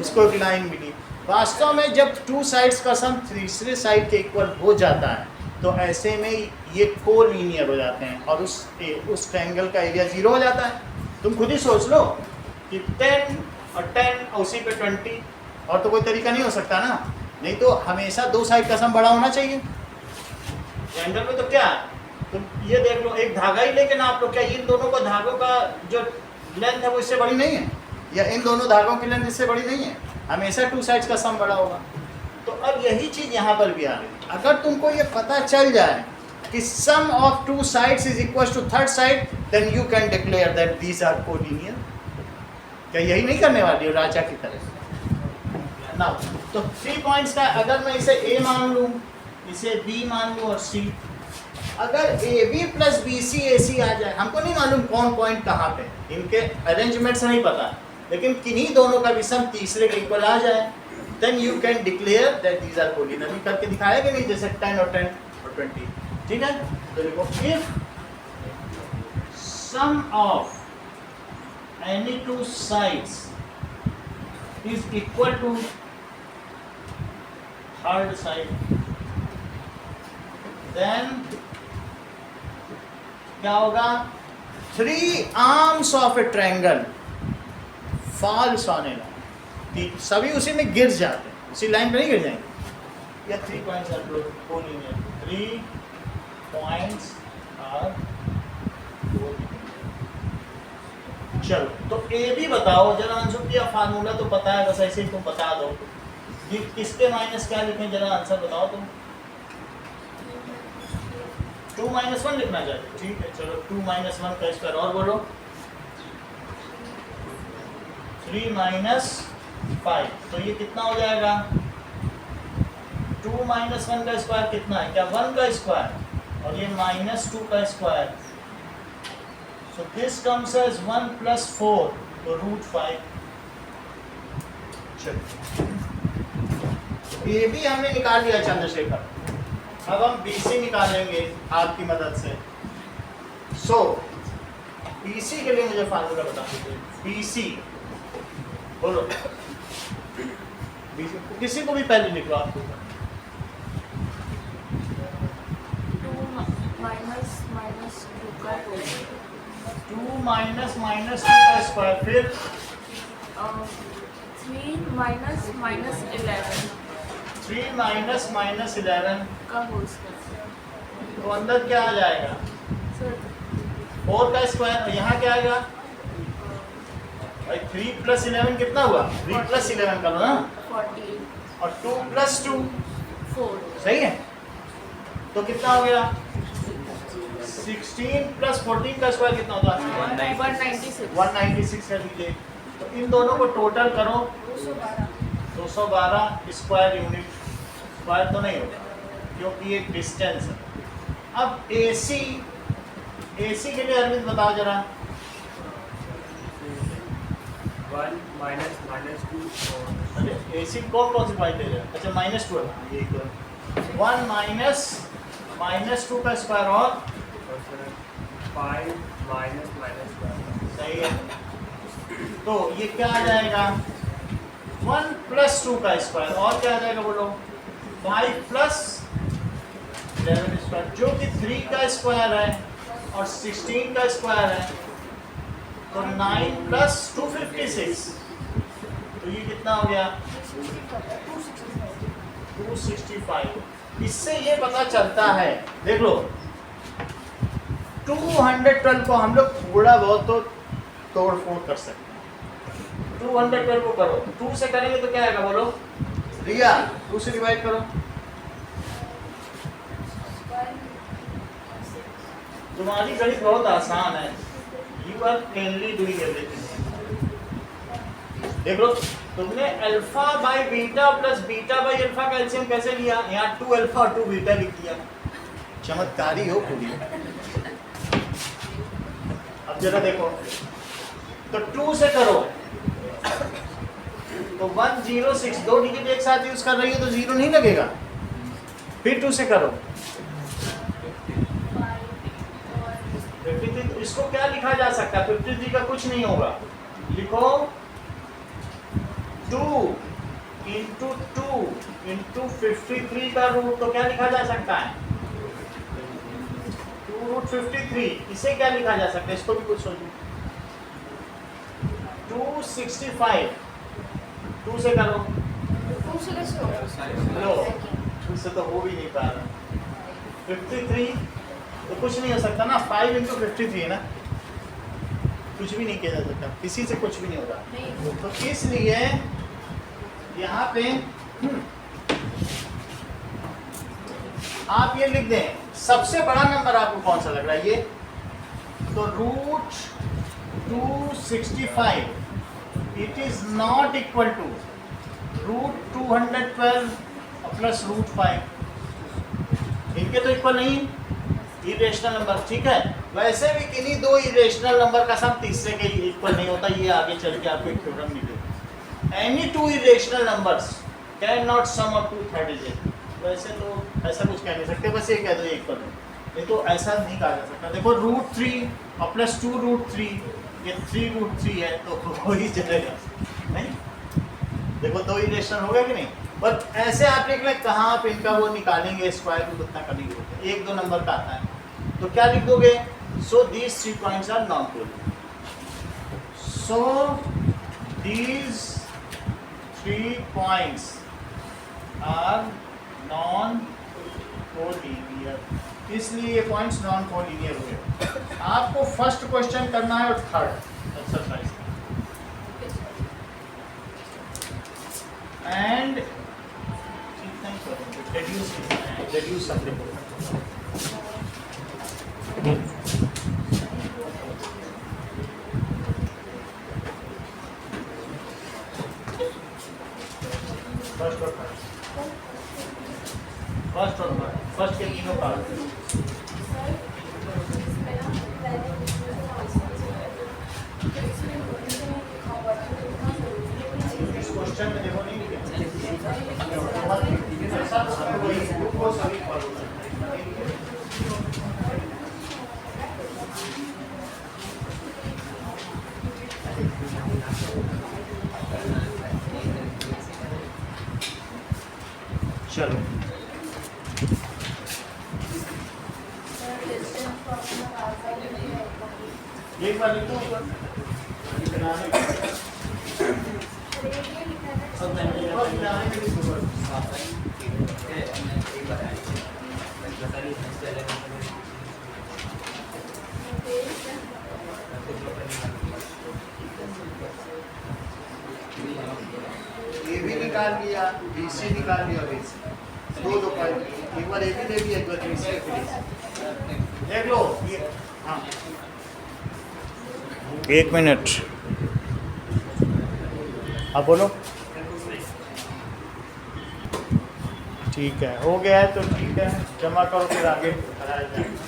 उसको एक लाइन मिली। वास्तव में जब 2 साइड्स का सम तीसरे साइड के इक्वल हो जाता है तो ऐसे में ये कोलिनियर हो जाते हैं और उस ट्रायंगल का एरिया 0 हो जाता है। तुम खुद ही सोच लो कि 10 और 10 और उसी पे 20, और तो कोई तरीका नहीं हो सकता ना, नहीं तो हमेशा 2 साइड का सम बड़ा होना चाहिए। ट्रायंगल में तो क्या है, तुम ये देख लो, एक धागा ही लेके नाप लो, क्या इन दोनों को धागों का जो लेंथ है वो इससे बड़ी नहीं है, या इन दोनों धागों की लेंथ इससे बड़ी नहीं है, हमेशा 2 साइड्स का सम बड़ा होगा। तो अब यही चीज़ यहाँ पर भी आ रही है, अगर तुमको ये पता चल जाए कि sum of 2 sides is equal to third side, then you can declare that these are collinear. क्या यही नहीं करने वाली हो राजा की तरह ना? तो 3 पॉइंट्स का, अगर मैं इसे A मान लूँ, इसे B मान लूँ और C, अगर AB प्लस BC AC आ जाए, हमको नहीं मालूम कौन पॉइंट कहाँ पे, इनके अरेंजमेंट से नहीं पता, लेकिन किन्हीं दोनों का भी सम तीसरे के इक्वल आ जाए, then you can declare that these are collinear. अभी करके दिखाया कि नहीं, जैसे 10 और 10 और 20, ठीक है। तो देखो, if sum of any 2 sides is equal to third side, then क्या होगा, 3 arms of a triangle falls on a line, सभी उसी में गिर जाते हैं, उसी लाइन पे नहीं गिर जाएंगे। या 3 points are collinear, 3 points are collinear. चलो, तो ए भी बताओ जरा, अंशु की फार्मूला तो पता है, बस ऐसे ही तुम बता दो कि किसके माइनस क्या लिखें, जरा आंसर बताओ तुम। 2 - 1 लिखना चाहते, ठीक है, चलो 2 - 1 का स्क्वायर, और बोलो 3 - 5, तो ये कितना हो जाएगा, 2 - 1 का स्क्वायर कितना है, क्या 1 का स्क्वायर, और ये -2 का square, so this comes as 1 + 4, तो √5। चलो, ये भी हमने निकाल लिया चंद्रशेखर, अब हम BC निकालेंगे आपकी मदद से। सो पीसी के लिए मुझे फार्मूला बता दीजिए। पीसी बोलो, किसी को भी पहले लिखो आपको। 2 minus 2 का होल 2 माइनस 2 का स्क्वायर, फिर 3 minus 11 3 माइनस 11 का होल स्क्वायर। तो अंदर क्या आ जाएगा? सर 4 का स्क्वायर। यहाँ क्या आएगा भाई? 3 प्लस 11 कितना हुआ? 3 प्लस 11 का ना, 48 और 2 प्लस 2 4 सही है। तो कितना हो गया? 16 प्लस 14 का स्क्वायर कितना होता है? 196 196 कर दीजिए। तो इन दोनों को टोटल करो, 212 स्क्वायर यूनिट। स्क्वायर तो नहीं होगा क्योंकि ये डिस्टेंस है। अब AC के लिए अरविंद बताओ जरा। 1 minus 2 अरे AC कौन सी पॉइंट ले रहे हैं? अच्छा -2 है ये। 1 माइनस 2 का स्क्वायर और 5 minus 1। सही है। तो ये क्या आ जाएगा? 1 प्लस 2 का स्क्वायर और क्या आ जाएगा बोलो? 5 प्लस 11 स्क्वायर, जो कि 3 का स्क्वायर है और 16 का स्क्वायर है। तो 9 प्लस 256, तो ये कितना हो गया? 265। इससे ये पता चलता है, देख लो 212 को हम लोग थोड़ा बहुत तो तोड़ फोड़ कर सकते हैं। 212 को करो, 2 से करेंगे तो क्या आएगा बोलो? रिया 2 से डिवाइड करो। तुम्हारी गणित बहुत आसान है। You are plainly doing everything. देख लो, तुमने alpha by beta plus beta by alpha का एलसीएम कैसे लिया? यहाँ 2 अल्फा और 2 बीटा लिख दिया। चमत्कारी हो पूरी। अब जरा देखो, तो 2 से करो तो 106, 2 डिजिट एक साथ यूज कर रही हो तो 0 नहीं लगेगा। फिर 2 से करो 53, तो इसको क्या लिखा जा सकता है? 53 का कुछ नहीं होगा, लिखो 2 इंटू 2 इंटू 53 का रूट, तो क्या लिखा जा सकता है? 2 रूट 53। इसे क्या लिखा जा सकता है? इसको भी कुछ सोचो। 265, 2 से करो। 2 से कैसे होगा? लो, 2 से तो हो भी नहीं पा रहा। 53 तो कुछ नहीं हो सकता ना, 5 इंटू 53 है ना, कुछ भी नहीं किया जा सकता, किसी से कुछ भी नहीं होगा। तो इसलिए यहाँ पे आप ये लिख दें, सबसे बड़ा नंबर आपको कौन सा लग रहा है? ये तो root 265 it is not equal to root 212 plus root 5। इनके तो इक्वल नहीं, इरेशनल नंबर, ठीक है। वैसे भी किन्हीं 2 इरेशनल नंबर का सम तीसरे के इक्वल नहीं होता, ये आगे चल के आपको एक थ्योरम मिलेगा। Any 2 irrational numbers can not sum up to third digit. वैसे तो ऐसा कुछ कह नहीं सकते, बस ये कह दो इक्वल है, नहीं तो ऐसा नहीं कहा जा सकता। देखो रूट 3 और प्लस 2 रूट 3, ये 3 रूट 3 है तो हो ही चलेगा नहीं। देखो 2 इरेशनल हो गया कि नहीं? बट ऐसे आप लिख लें, कहाँ आप इनका वो निकालेंगे स्क्वायर रूट, उतना कभी नहीं होता, 1-2 नंबर का आता है। तो क्या लिख दोगे? So these 3 points are non collinear. So these 3 points are non collinear, इसलिए ये पॉइंट्स नॉन कोलिनियर हुए। आपको फर्स्ट क्वेश्चन करना है और third exercise, and reduce something. First और फर्स्ट के तीनों पार्ट। इस क्वेश्चन में देखो नहीं लिखे, सभी फॉलो करना है। चलो distance from the outside of the एक बार लिखो ऊपर बनाने का। अब मैंने ऊपर बनाने के लिए ऊपर एक बार ए भी निकाल लिया, बी सी निकाल लिया, बी सी दो पॉइंट एक बार ए भी ले लिया, एक बार बी सी देख लो ये। हाँ 1 मिनट, अब बोलो। ठीक है, हो गया है तो ठीक है, जमा करो फिर आगे कराया जाएगा।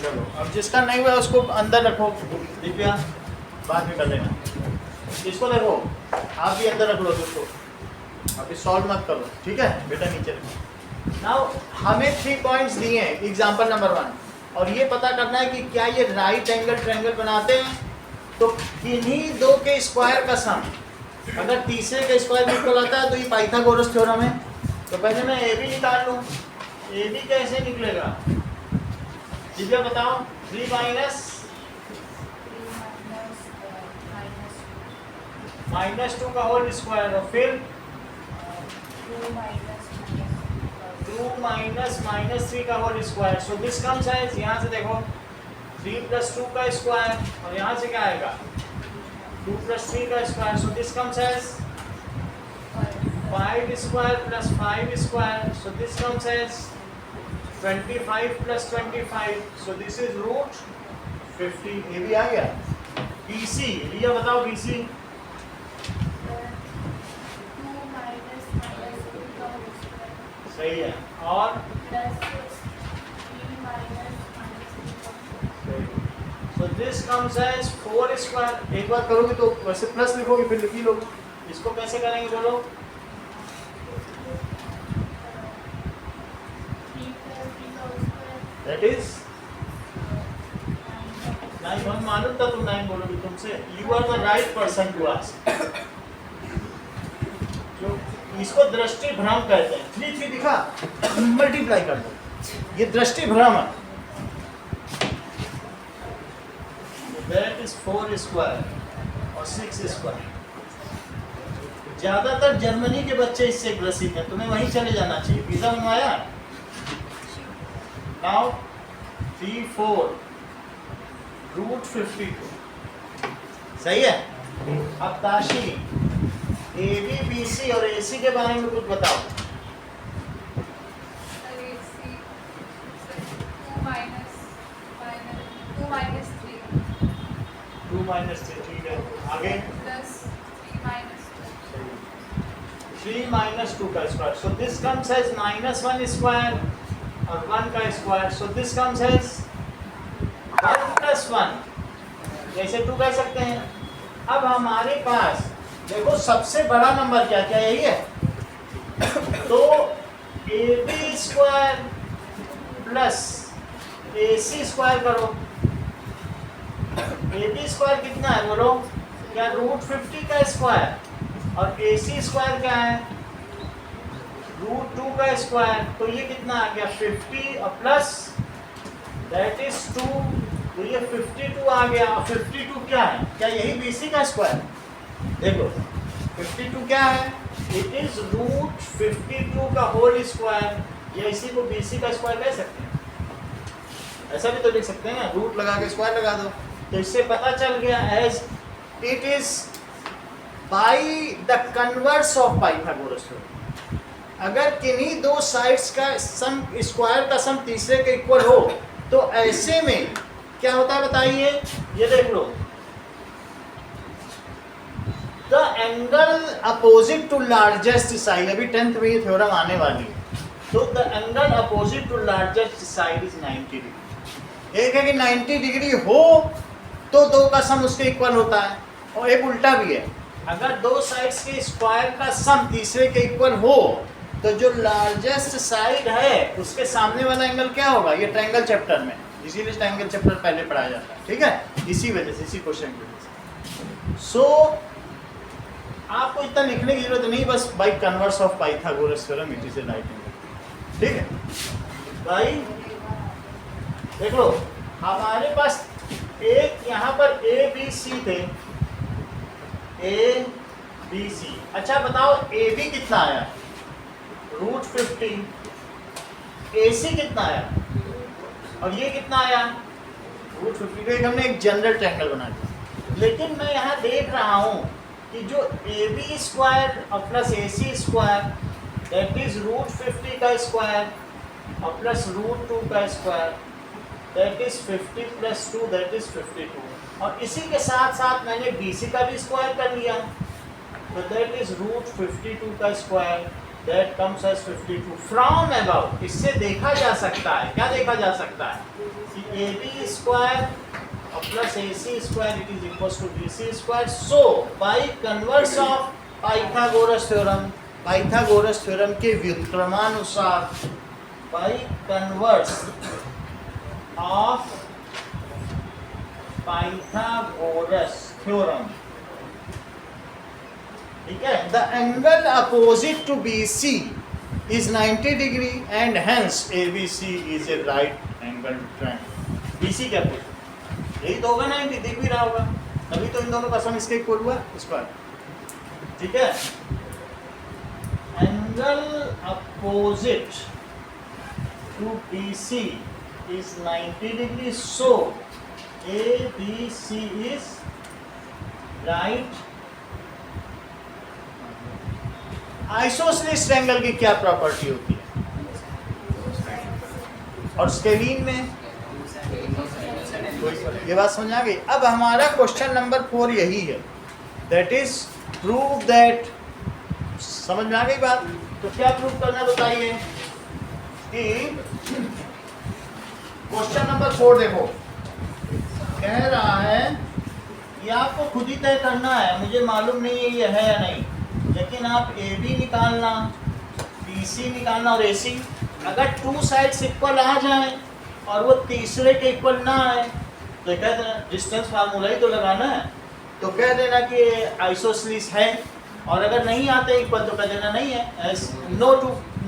चलो अब जिसका नहीं हुआ उसको अंदर रखो, दिव्या बाद में कर लेना। इसको देखो, आप भी अंदर रख लो उसको, अभी सॉल्व मत करो, ठीक है बेटा, नीचे रखो। नाउ हमें 3 पॉइंट्स दिए हैं एग्जांपल नंबर 1, और ये पता करना है कि क्या ये राइट एंगल ट्रायंगल बनाते हैं। तो किन्हीं दो के स्क्वायर का सम अगर तीसरे के स्क्वायर इक्वल आता है तो ये पाइथागोरस थ्योरम है। तो पहले मैं ए बी निकाल लूँ, ए बी कैसे निकलेगा दिव्या बताओ। 3 माइनस -2 का होल स्क्वायर, और फिर 2 माइनस -3 का whole square. So this comes as, यहाँ से देखो 3 + 2 का स्क्वायर, और यहाँ से क्या आएगा 2 + 3 का square. So this comes as 5 square + 5 square. So this comes as 25 + 25। So this is √50। ये भी आ गया। BC लिया, बताओ BC। सही है, और so this comes as 4 square. एक बार करोगे तो वैसे प्लस लिखोगे फिर लिख ही लोगे। इसको कैसे करेंगे बोलो। That is 9। हम मालूम था तुम 9 बोलोगे, तुमसे you are the right person to ask. जो इसको दृष्टि भ्रम कहते हैं। 3 3 दिखा, मल्टीप्लाई कर दो, ये दृष्टि भ्रम है। दैट इज 4 स्क्वायर और 6 स्क्वायर। ज्यादातर जर्मनी के बच्चे इससे ग्रसित हैं, तुम्हें वहीं चले जाना चाहिए। वीजा बनवाया। नाउ 3 4 √52 सही है। अब ताशी AB BC और AC के बारे में कुछ बताओ। 2 - 3 ठीक है। आगे 3 - 2 का square. So this comes as -1 square और 1 का square. So this comes as 1 + 1, जैसे 2 कह सकते हैं। अब हमारे पास देखो सबसे बड़ा नंबर क्या क्या यही है। तो AB square plus AC square करो। AB स्क्वायर कितना है बोलो, क्या √50 का स्क्वायर, और AC स्क्वायर क्या है √2 का स्क्वायर। तो ये कितना आ गया 50 और प्लस दैट इज 2, तो ये 52 आ गया। और 52 क्या है, क्या यही BC का स्क्वायर। देखो 52 क्या है, इट इज √52 का होल स्क्वायर, या इसी को BC का स्क्वायर कह सकते हैं। ऐसा भी तो लिख सकते हैं ना, रूट लगा के स्क्वायर लगा दो। तो इससे पता चल गया as it is by the converse of Pythagoras theorem. अगर किन्हीं दो साइड्स का सम स्क्वायर का सम तीसरे के इक्वल हो तो ऐसे में क्या होता है बताइए। ये देख लो, the angle opposite to largest side, अभी 10th में ये थ्योरम आने वाली है। तो the angle opposite to largest side is 90 degree. एक है कि 90 डिग्री हो तो दो का सम उसके इक्वल होता है, और एक उल्टा भी है, अगर दो साइड्स के स्क्वायर का सम तीसरे के इक्वल हो तो जो लार्जेस्ट साइड है उसके सामने वाला एंगल क्या होगा। ये ट्रायंगल चैप्टर में इसीलिए ट्रायंगल चैप्टर पहले पढ़ाया जाता है, ठीक है, इसी वजह से, इसी क्वेश्चन की वजह से। सो आपको इतना लिखने की जरूरत नहीं, बस by converse of Pythagoras theorem it is a right angle, ठीक है भाई। देख लो हमारे पास एक यहाँ पर ए बी सी थे, ए बी सी। अच्छा बताओ ए बी कितना आया, √50, ए सी कितना आया, और ये कितना आया, √50 का हमने एक जनरल ट्रायंगल बना दिया। लेकिन मैं यहाँ देख रहा हूँ कि जो ए बी स्क्वायर और plus A C square that is √50 का स्क्वायर और प्लस √2 का square that is 50 + 2 that is 52, और इसी के साथ साथ मैंने बी सी का भी स्क्वायर कर लिया, तो दैट इज √52 का square that comes as 52 from about. इससे देखा जा सकता है, क्या देखा जा सकता है कि ए बी स्क्वायर और plus A C square it is equal to B C square. So by converse of Pythagoras theorem, Pythagoras theorem के व्युत्क्रमानुसार, by converse of Pythagoras theorem, ठीक है, the angle opposite to B C is 90 degree and hence A B C is a right angle triangle. B C क्या पूछा, यही तो होगा ना, कि दिख भी रहा होगा, तभी तो इन दोनों का सम इसके इक्वल हुआ इस पर, ठीक है। Angle opposite to B C is 90 degree, so A B C is right. Isosceles triangle की क्या प्रॉपर्टी होती है, और स्केलिन में ये बात समझ आ गई। अब हमारा क्वेश्चन नंबर 4 यही है, दैट इज प्रूव दैट, समझ में आ गई बात। तो क्या प्रूव करना बताइए कि क्वेश्चन नंबर 4 देखो, कह रहा है ये आपको खुद ही तय करना है, मुझे मालूम नहीं है ये है या नहीं, लेकिन आप ए बी निकालना, बी सी निकालना और ए सी, अगर 2 साइड्स इक्वल आ जाएं और वो तीसरे के इक्वल ना आए तो कह देना, डिस्टेंस फार्मूला ही तो लगाना है, तो कह देना कि आइसोसेलेस है, और अगर नहीं आते इक्वल तो कह देना नहीं है,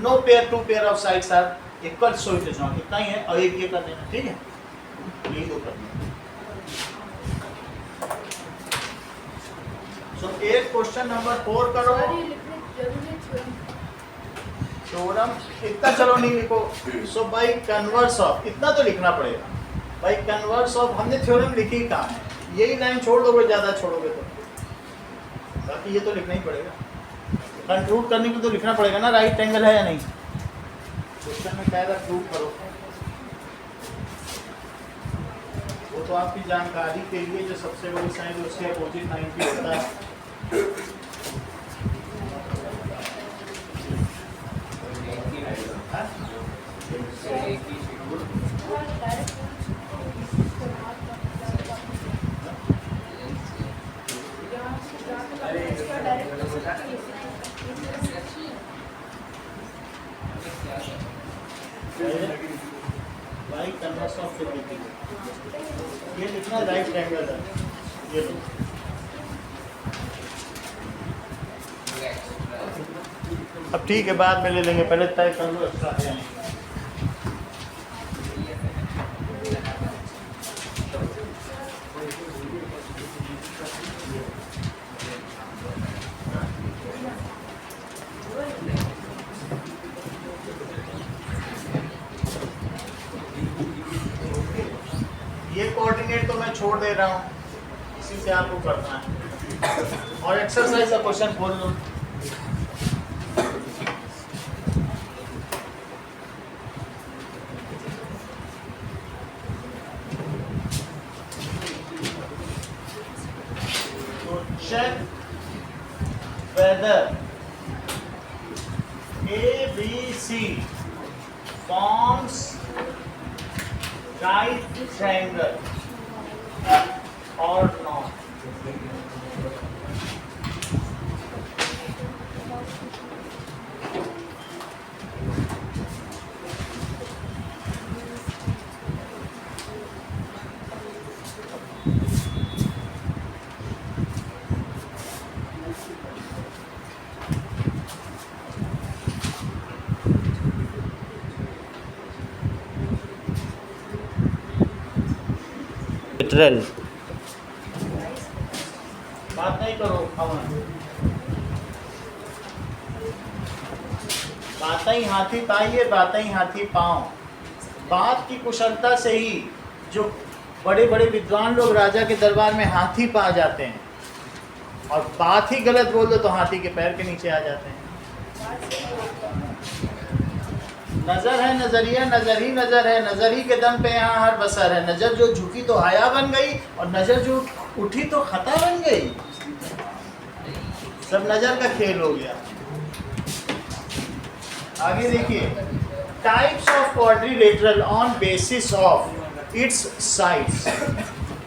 no pair of sides are equal, so it is not, इतना ही है, और एक ये कर देना, ठीक है, यही तो करना। तो एक क्वेश्चन नंबर 4 करो, थ्योरम इतना चलो नहीं लिखो। सो बाई कन्वर्स ऑफ, इतना तो लिखना पड़ेगा, बाई कन्वर्स ऑफ, हमने थ्योरम लिखी कहाँ है, यही लाइन छोड़ दोगे, ज़्यादा छोड़ोगे तो, बाकी ये तो लिखना ही पड़ेगा, कंक्लूड करने के लिए तो लिखना पड़ेगा ना, राइट एंगल है या नहीं, क्वेश्चन में क्या प्रूव करो, वो तो आपकी जानकारी के लिए, जो सबसे बड़ी साइन उसके अपोजिट 90 होता है। भाई कन्वर्स ऑफ ये लिखना राइट एंगल है, ये लो। अब ठीक है, बाद में ले लेंगे, पहले तय कर लो एक्स्ट्रा है नहीं। ये कोऑर्डिनेट तो मैं छोड़ दे रहा हूँ, इसी से आपको करना है, और एक्सरसाइज का क्वेश्चन बोल लो। Check whether ABC forms right triangle or not. Quadrilateral. बात नहीं करो अमन, बात ही हाथी पाइए, बात ही हाथी पाँव। बात की कुशलता से ही जो बड़े बड़े विद्वान लोग राजा के दरबार में हाथी पा जाते हैं, और बात ही गलत बोल दो तो हाथी के पैर के नीचे आ जाते हैं। नजर है नजरिया, नजर ही नजर है, नजर ही के दम पे यहाँ हर बसर है। नजर जो झुकी तो हया बन गई, और नजर जो उठी तो खता बन गई। सब नजर का खेल हो गया। आगे देखिए, types of quadrilateral on basis of its sides.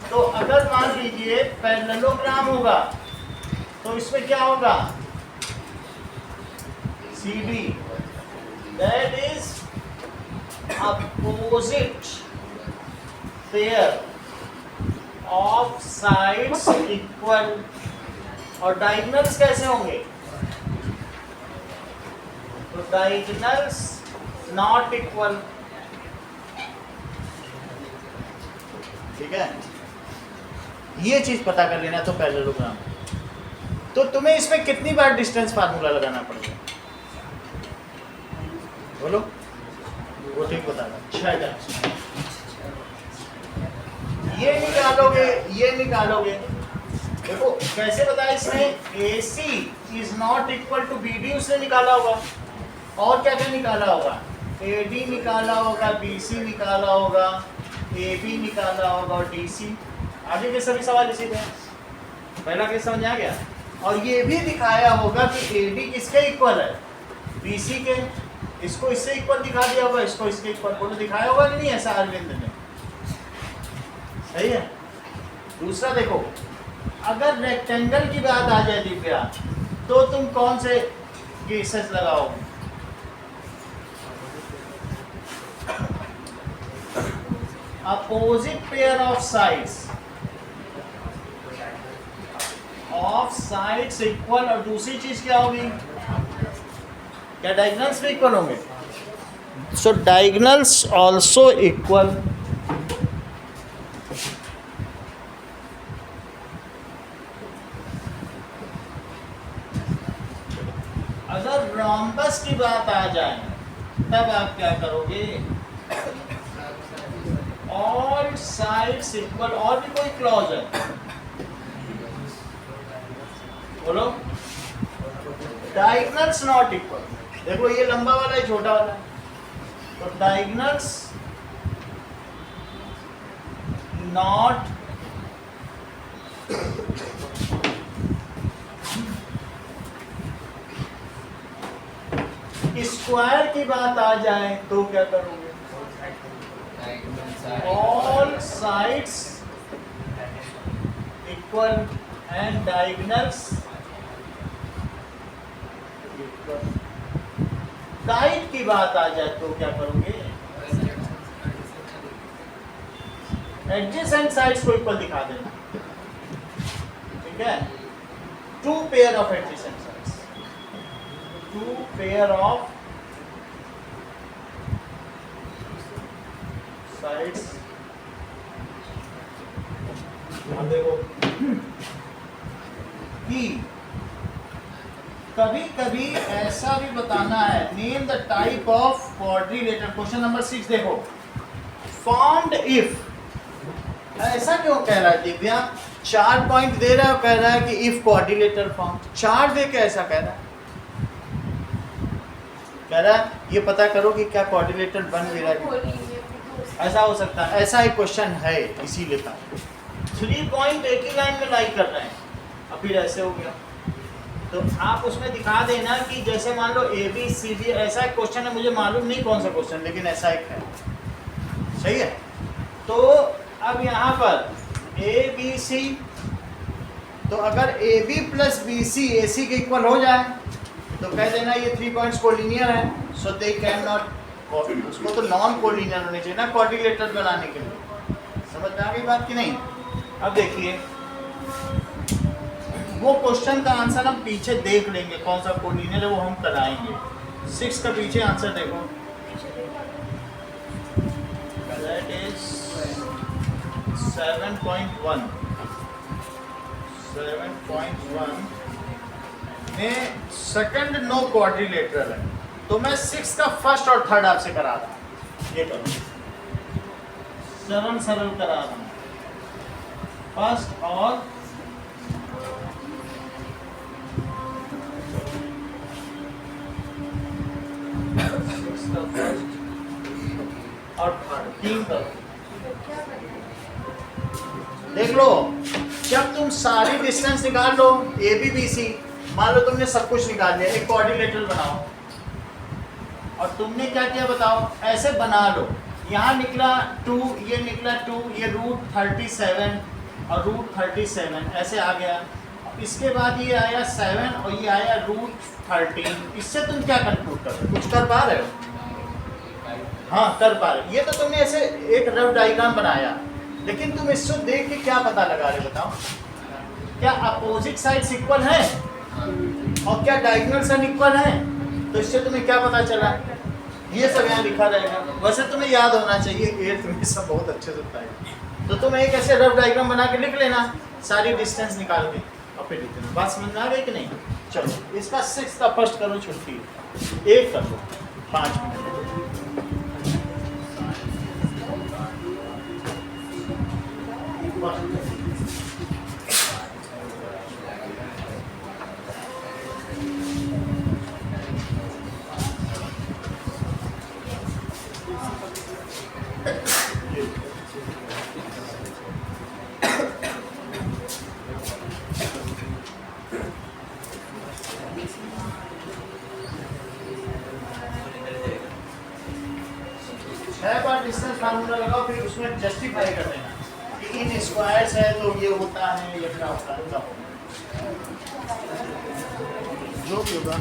तो अगर मान लीजिए पैरेललोग्राम होगा तो इसमें क्या होगा, CD, that is opposite pair of sides equal। और डायगोनल्स कैसे होंगे, तो डायगोनल्स नॉट इक्वल। ठीक है, ये चीज पता कर लेना। तो पैरेललोग्राम, तो तुम्हें इसमें कितनी बार डिस्टेंस फार्मूला लगाना पड़ेगा, बोलो, वो ठीक बता रहा। 6 बार। ये निकालोगे, ये निकालोगे। देखो कैसे बताया इसने, AC is not equal to BD उसने निकाला होगा, और क्या क्या निकाला होगा, AD निकाला होगा, BC निकाला होगा, AB निकाला होगा, और DC। आगे के सभी सवाल इसी थे। पहला केस समझ आ गया। और ये भी दिखाया होगा कि AD किसके इक्वल है, BC के। इसको इससे इक्वल दिखा दिया होगा, इसको इसके इक्वल। बोलो दिखाया होगा कि नहीं ऐसा अरविंद ने, सही है। दूसरा देखो, अगर रेक्टेंगल की बात आ जाए दिव्या, तो तुम कौन से केसेस लगाओगे, opposite pair of sides equal. और दूसरी चीज क्या होगी, क्या डायगोनल्स भी इक्वल होंगे, सो डायगोनल्स आल्सो इक्वल। अगर रोम्बस की बात आ जाए तब आप क्या करोगे, ऑल साइड्स इक्वल। और भी कोई क्लॉज है, बोलो, डायगोनल्स नॉट इक्वल। देखो ये लंबा वाला है, छोटा वाला है, तो डायगोनल्स नॉट स्क्वायर की बात आ जाए तो क्या करोगे, all sides equal and diagonals equal. Side की बात आ जाए तो क्या करोगे, एडजेसेंट साइड्स को इक्वल दिखा देना। ठीक है, 2 pair of adjacent sides, 2 pair of sides. अब देखो कि कभी कभी ऐसा भी बताना है, name the type of quadrilateral. Question number 6 देखो, फॉर्म्ड इफ। ऐसा क्यों कह रहा है दिव्या, 4 पॉइंट दे रहा है और कह रहा है कि इफ क्वाड्रिलेटर फॉर्म, 4 दे के ऐसा कह रहा है। कह रहा है ये पता करो कि क्या क्वाड्रिलेटर बन भी रहा है। ऐसा हो सकता है, ऐसा एक क्वेश्चन है, इसीलिए था। 3 पॉइंट एक ही लाइन में लाइक कर रहे हैं, अब फिर ऐसे हो गया। तो आप उसमें दिखा देना कि जैसे मान लो ABCD, ऐसा एक क्वेश्चन है, मुझे मालूम नहीं कौन सा क्वेश्चन, लेकिन ऐसा एक है, सही है। तो अब यहाँ पर ABC, तो अगर AB प्लस BC AC के इक्वल हो जाए तो कह देना ये 3 पॉइंट्स कोलिनियर है, सो दे कैन नॉट, उसको तो नॉन कोलिनियर होने चाहिए ना क्वाड्रिलेटर बनाने के लिए। समझ में आ गई बात कि नहीं। अब देखिए वो क्वेश्चन का आंसर हम पीछे देख लेंगे, कौन सा कोलिनियर है वो हम कराएंगे। 6 का पीछे आंसर देखो, दैट इज 7.1 में सेकंड नो क्वाड्रिलेटरल है, तो मैं 6 का फर्स्ट और थर्ड आपसे करा रहा हूं। ये करो, सरल करा रहा हूं, फर्स्ट और थर्ड, 3 करो। देख लो, जब तुम सारी डिस्टेंस निकाल लो ए बी बी सी, मान लो तुमने सब कुछ निकाल लिया, एक क्वाड्रिलेटरल बनाओ, और तुमने क्या किया बताओ, ऐसे बना लो, यहाँ निकला 2, ये निकला 2, ये रूट 37 और रूट 37 ऐसे आ गया, इसके बाद ये आया 7 और ये आया रूट 13। इससे तुम क्या कंक्लूड कर रहे हो, कुछ कर पा रहे हो? हाँ कर पा रहे। ये तो तुमने ऐसे एक रफ डायग्राम बनाया, लेकिन तुम इसको देख के क्या पता लगा रहे बताओ? क्या अपोजिट साइड्स इक्वल है और क्या डायगोनल्स अनइक्वल है? तो इससे तुम्हें क्या पता चला? ये सब यहाँ लिखा रहेगा। वैसे तुम्हें याद होना चाहिए, एट्थ में सब बहुत अच्छे से बताएगा। तो तुम एक ऐसे रफ डायग्राम बना के लिख लेना, सारी डिस्टेंस निकाल के और फिर लिख देना। बात समझ में आ गई कि नहीं? चलो इसका 6 का फर्स्ट करो, छुट्टी 1 कर लो, 5 मिनट। डिस्टेंस फार्मूला लगाओ, फिर उसमें जस्टिफाई कर देना कि इन स्क्वायर्स है तो ये होता है, ये क्या होता है, जो भी होगा।